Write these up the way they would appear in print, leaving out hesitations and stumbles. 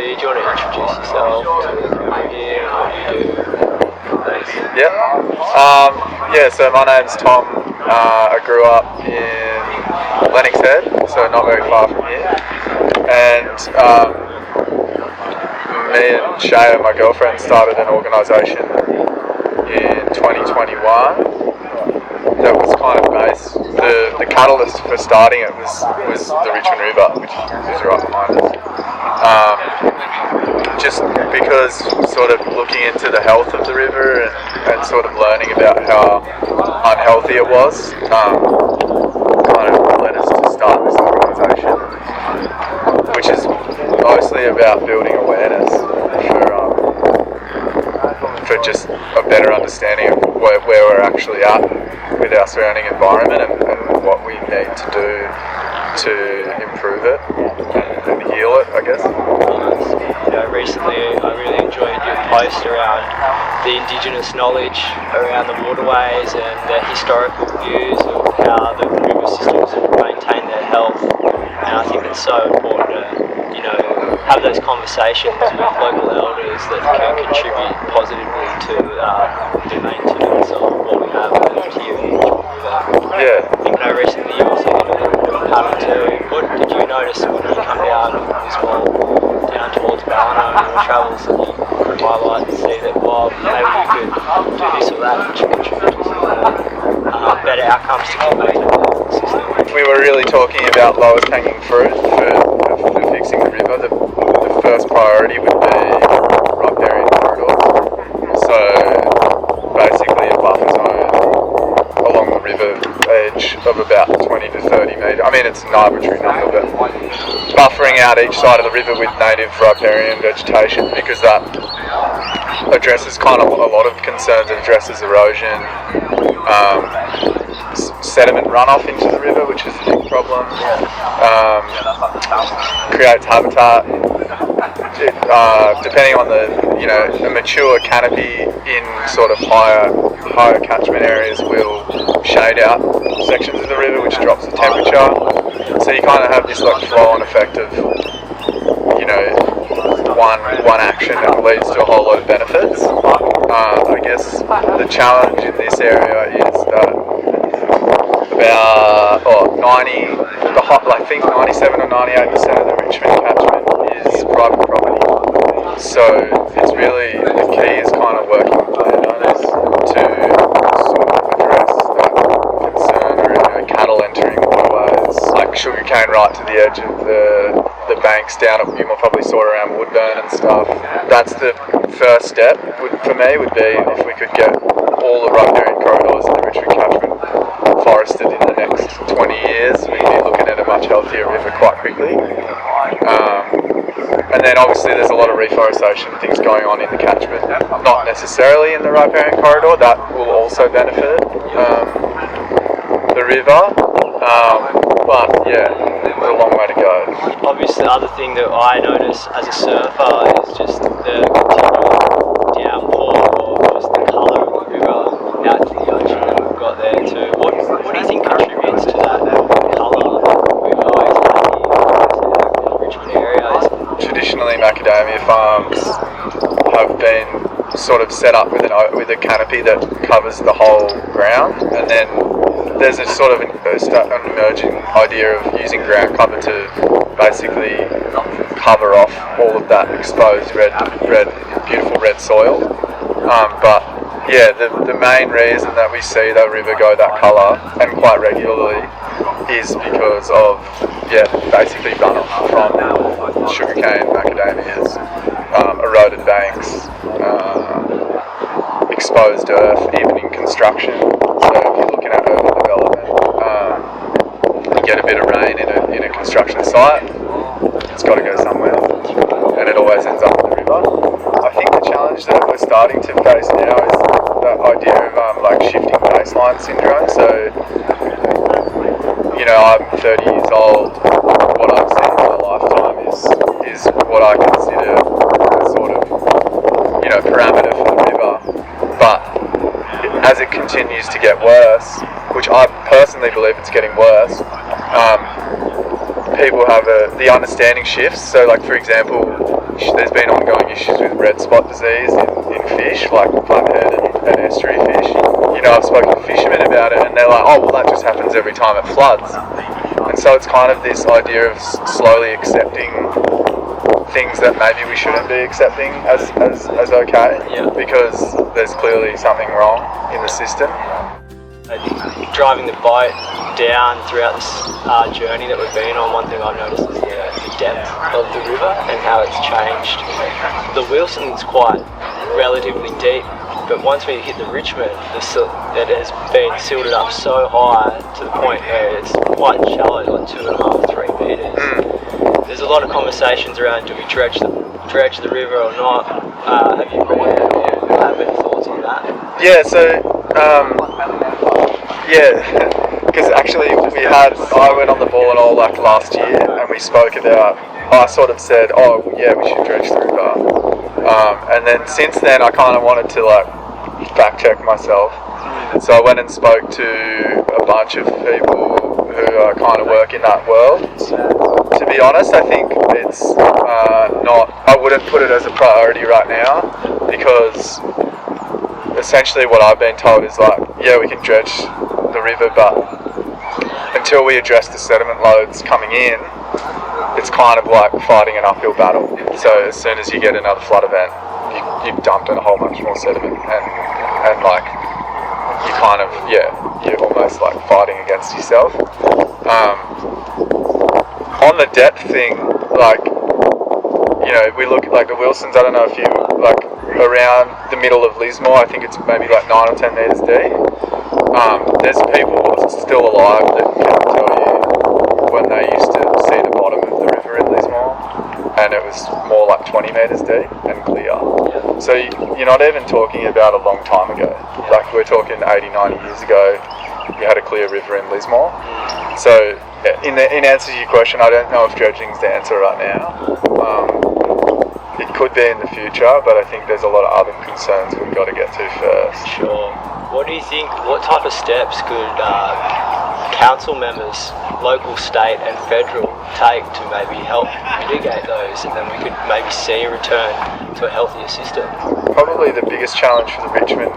you? Do you want to introduce yourself to the camera here and what you do? Thanks. So my name's Tom. I grew up in Lennox Head, so not very far from here. And me and Shaya, my girlfriend, started an organisation in 2021 that was kind of based. The catalyst for starting it was the Richmond River, which is right behind us. Just because sort of looking into the health of the river and sort of learning about how unhealthy it was, kind of led us to start this organisation, which is mostly about building awareness for just a better understanding of where we're actually at with our surrounding environment and what we need to do to improve it and heal it, I guess. Recently I really enjoyed your post around the Indigenous knowledge around the waterways and the historical views of how the river systems have maintained their health, and I think it's so important to have those conversations with local elders that can contribute positively to the maintenance of what we have here in the river. Yeah. I think recently you also did a little bit of paddle too. What did you notice when you come down as well, down towards Ballina and your travels, that you could highlight and see that, well, maybe we could do this or that, which would contribute to better outcomes to keep maintaining the system? We were really talking about lowest hanging fruit for fixing the river. The first priority would be riparian corridors. So basically a buffer zone along the river edge of about 20 to 30 metres. I mean, it's an arbitrary number, but buffering out each side of the river with native riparian vegetation, because that addresses kind of a lot of concerns. It addresses erosion, sediment runoff into the river, which is a big problem. Creates habitat. Depending on a mature canopy in sort of higher catchment areas will shade out sections of the river, which drops the temperature. So you kind of have this like flow-on effect of one action that leads to a whole lot of benefits. I guess the challenge in this area is that I think 97 or 98% of the Richmond catchment is private property. So it's really, the key is kind of working with landowners to sort of address that concern around cattle entering waterways, like sugarcane right to the edge of the banks down at, you probably saw around Woodburn and stuff. That's the first step for me would be if we could get all the riparian corridors in the Richmond catchment forested in the next 20 years, we'd be looking at a much healthier river quite quickly. And then obviously there's a lot of reforestation things going on in the catchment, not necessarily in the riparian corridor, that will also benefit the river. But yeah, there's a long way to go. Obviously the other thing that I notice as a surfer is just the continual downpour, or just the colour of the river out to the ocean that we've got there too. What do you think contributes to that colour that we've always had in the Richmond area? Traditionally, macadamia farms have been sort of set up with a canopy that covers the whole ground, and then there's a sort of an emerging idea of using ground cover to basically cover off all of that exposed beautiful red soil. But yeah, the main reason that we see the river go that colour, and quite regularly, is because of basically runoff from sugarcane, macadamias, eroded banks, exposed earth, even in construction. So if you're looking at urban development, you get a bit of rain in a construction site, it's got to go somewhere, and it always ends up in the river. I think the challenge that we're starting to face now is that idea of shifting baseline syndrome. So I'm 30 years old. What I've seen in my lifetime is what I consider a sort of parameter for the river. But as it continues to get worse, which I personally believe it's getting worse, people have the understanding shifts. So, like for example, there's been ongoing issues with red spot disease in fish, like flathead and estuary fish. You know, I've spoken to fishermen about it, and they're like, oh, well, that just happens every time it floods. And so it's kind of this idea of slowly accepting things that maybe we shouldn't be accepting as okay, because there's clearly something wrong in the system. Driving the boat down throughout this journey that we've been on, one thing I've noticed is the depth of the river and how it's changed. The Wilson's quite relatively deep, but once we hit the Richmond, it has been silted up so high to the point where it's quite shallow, like 2.5 to 3 metres. There's a lot of conversations around, do we dredge the river or not? Have you any thoughts on that? Yeah, so because actually I went on the ball and all like last year, and we spoke about, I sort of said, oh yeah, we should dredge the river, and then since then I kind of wanted to like fact check myself, so I went and spoke to a bunch of people who kind of work in that world. To be honest, I think it's I wouldn't put it as a priority right now, because essentially what I've been told is like, yeah, we can dredge the river, but until we address the sediment loads coming in, it's kind of like fighting an uphill battle. So as soon as you get another flood event, you've dumped in a whole bunch more sediment, and like you kind of, you're almost like fighting against yourself. On the depth thing, like, you know, we look at like the Wilsons, I don't know if you, like around the middle of Lismore, I think it's maybe like 9 or 10 metres deep. There's people still alive that can tell you when they used to see the bottom of the river in Lismore, and it was more like 20 metres deep and clear. So you're not even talking about a long time ago. Like we're talking 80, 90 years ago, you had a clear river in Lismore. So in answer to your question, I don't know if dredging's the answer right now. It could be in the future, but I think there's a lot of other concerns we've got to get to first. Sure. What do you think, what type of steps could council members, local, state and federal, take to maybe help mitigate those, and then we could maybe see a return to a healthier system? Probably the biggest challenge for the Richmond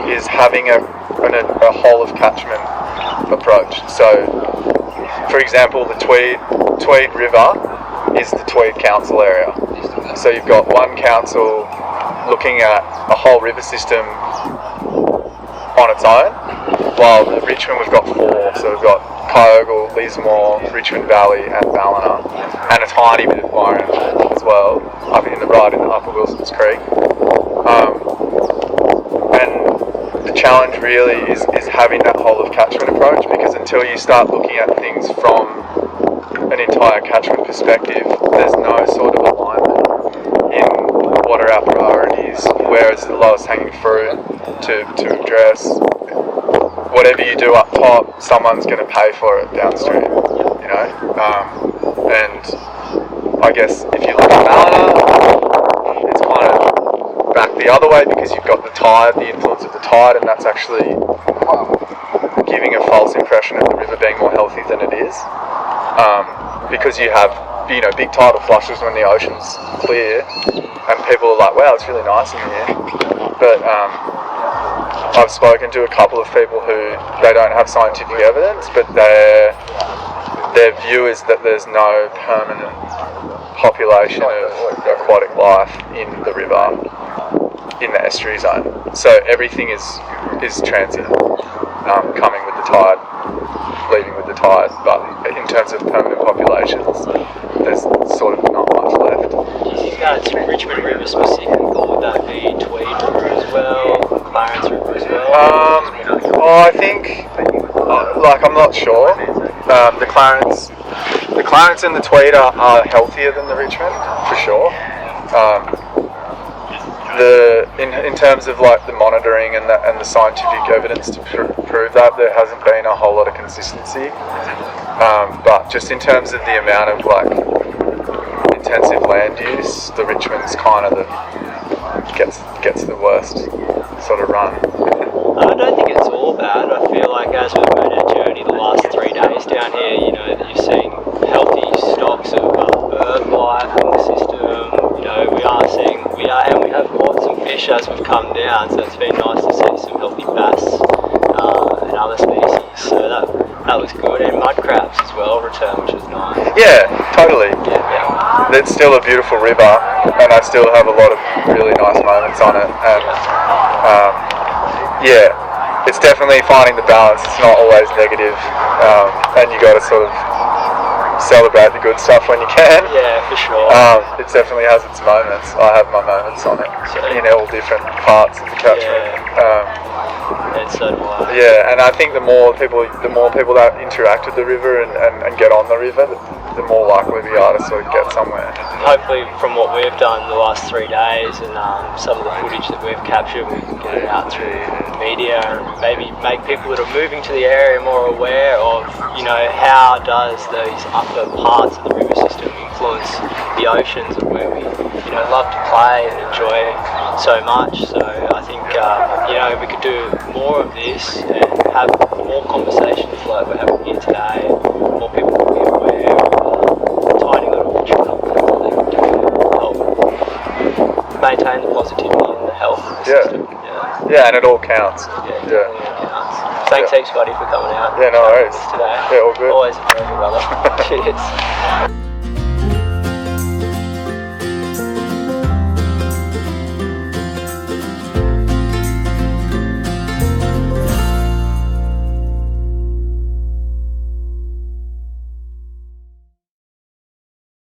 is having a whole of catchment approach. So, for example, the Tweed River is the Tweed Council area. So you've got one council looking at a whole river system on its own, while at Richmond we've got 4. So we've got Kyogle, Lismore, Richmond Valley and Ballina, and a tiny bit of Byron as well, up in the Upper Wilsons Creek. And the challenge really is having that whole of catchment approach, because until you start looking at things from an entire catchment perspective, there's no sort of alignment in what are our priorities, where is the lowest hanging fruit to address. Whatever you do up top, someone's going to pay for it downstream, you know. And I guess if you look at Ballina, it's kind of back the other way, because you've got the tide, the influence of the tide, and that's actually giving a false impression of the river being more healthy than it is. Because you have, you know, big tidal flushes when the ocean's clear, and people are like, wow, it's really nice in here. But I've spoken to a couple of people who, they don't have scientific evidence, but their view is that there's no permanent population of aquatic life in the river, in the estuary zone. So everything is transient, coming with the tide, leaving with the tide, but in terms of permanent populations, there's sort of not much left. Do you think that's Richmond River specific, or would that be Tweed River as well, Clarence River as well? I think, I'm not sure. The Clarence and the Tweed are healthier than the Richmond, for sure. In terms of like the monitoring and the scientific evidence to prove that, there hasn't been a whole lot of consistency. But just in terms of the amount of like intensive land use, the Richmond's kind of gets the worst sort of run. I don't think it's all bad. I feel like as we've made our journey the last 3 days down here, you know, you're seeing healthy stocks of bird life and fish as we've come down, so it's been nice to see some healthy bass and other species. So that was good, and mud crabs as well returned, which was nice. Yeah, totally. Yeah. It's still a beautiful river, and I still have a lot of really nice moments on it. And it's definitely finding the balance. It's not always negative, and you got to sort of celebrate the good stuff when you can. Yeah, for sure. It definitely has its moments. I have my moments on it in all different parts of the catchment. And so do I. Yeah, and I think the more people that interact with the river and get on the river, the more likely we are to sort of get somewhere. Hopefully, from what we've done the last 3 days and some of the footage that we've captured, we can get it out through media and maybe make people that are moving to the area more aware of, how does those upper parts of the river system influence the oceans, and where we, love to play and enjoy so much. So I think, we could do more of this and have more conversations like we're having here today. More people will be aware of tiny little fish problems that they can help maintain the positivity and the health of the system. Yeah, and it all counts. Yeah. Counts. Thanks heaps, buddy, for coming out. Yeah, no worries. Today. Yeah, all good. Always a pleasure, brother. Cheers.